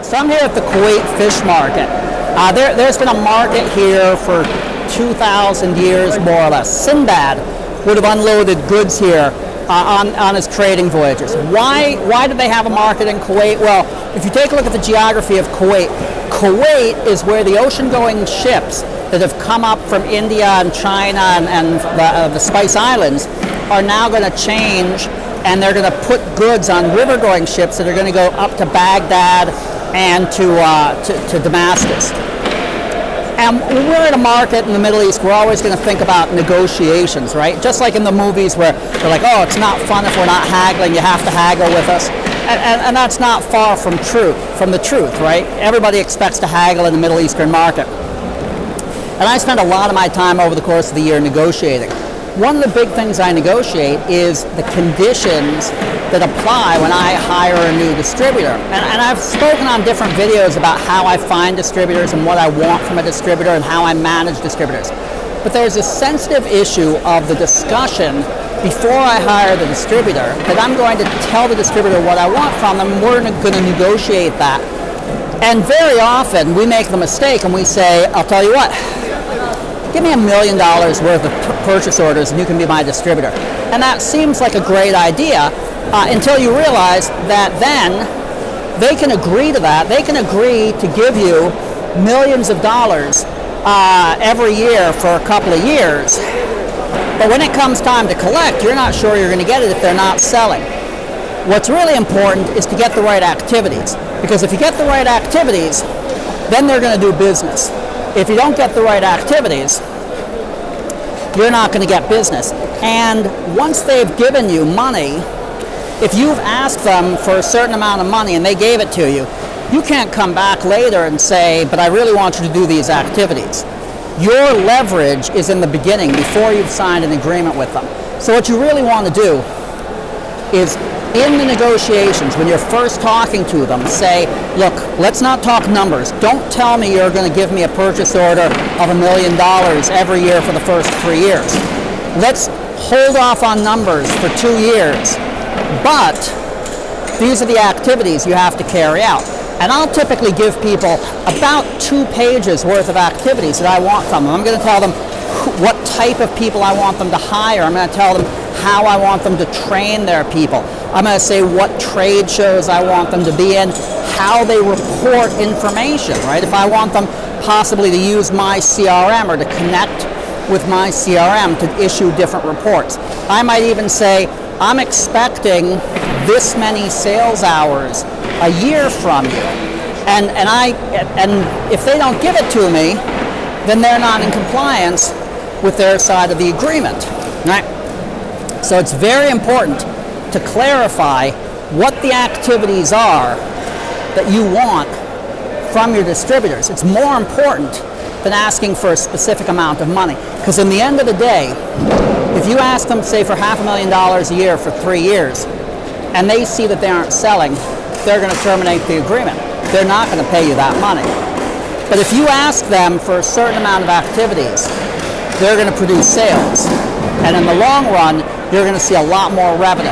So I'm here at the Kuwait fish market. There's been a market here for 2,000 years, more or less. Sinbad would have unloaded goods here on his trading voyages. Why did they have a market in Kuwait? Well, if you take a look at the geography of Kuwait, Kuwait is where the ocean-going ships that have come up from India and China and the Spice Islands are now going to change, and they're going to put goods on river-going ships that are going to go up to Baghdad and to Damascus. And when we're in a market in the Middle East, we're always going to think about negotiations, right? Just like in the movies where they're like, oh, it's not fun if we're not haggling, you have to haggle with us. And that's not far from the truth, right? Everybody expects to haggle in the Middle Eastern market. And I spend a lot of my time over the course of the year negotiating. One of the big things I negotiate is the conditions that apply when I hire a new distributor. And I've spoken on different videos about how I find distributors and what I want from a distributor and how I manage distributors. But there's a sensitive issue of the discussion before I hire the distributor that I'm going to tell the distributor what I want from them, and we're going to negotiate that. And very often we make the mistake and we say, I'll tell you what, give me $1 million worth of purchase orders and you can be my distributor. And that seems like a great idea until you realize that then they can agree to that. They can agree to give you millions of dollars every year for a couple of years. But when it comes time to collect, you're not sure you're going to get it if they're not selling. What's really important is to get the right activities. Because if you get the right activities, then they're going to do business. If you don't get the right activities, you're not going to get business. And once they've given you money, if you've asked them for a certain amount of money and they gave it to you, you can't come back later and say, but I really want you to do these activities. Your leverage is in the beginning before you've signed an agreement with them. So what you really want to do is in the negotiations, when you're first talking to them, say, look, let's not talk numbers. Don't tell me you're going to give me a purchase order of $1 million every year for the first 3 years. Let's hold off on numbers for 2 years. But these are the activities you have to carry out. And I'll typically give people about 2 pages worth of activities that I want from them. I'm going to tell them what type of people I want them to hire. I'm going to tell them how I want them to train their people. I'm going to say what trade shows I want them to be in, how they report information, right? If I want them possibly to use my CRM or to connect with my CRM to issue different reports. I might even say, I'm expecting this many sales hours a year from you. And if they don't give it to me, then they're not in compliance with their side of the agreement, right? So it's very important to clarify what the activities are that you want from your distributors. It's more important than asking for a specific amount of money. Because in the end of the day, if you ask them, say, for $500,000 a year for 3 years, and they see that they aren't selling, they're going to terminate the agreement. They're not going to pay you that money. But if you ask them for a certain amount of activities, they're going to produce sales. And in the long run, you're going to see a lot more revenue.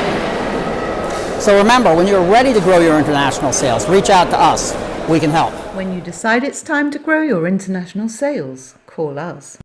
So remember, when you're ready to grow your international sales, reach out to us. We can help. When you decide it's time to grow your international sales, call us.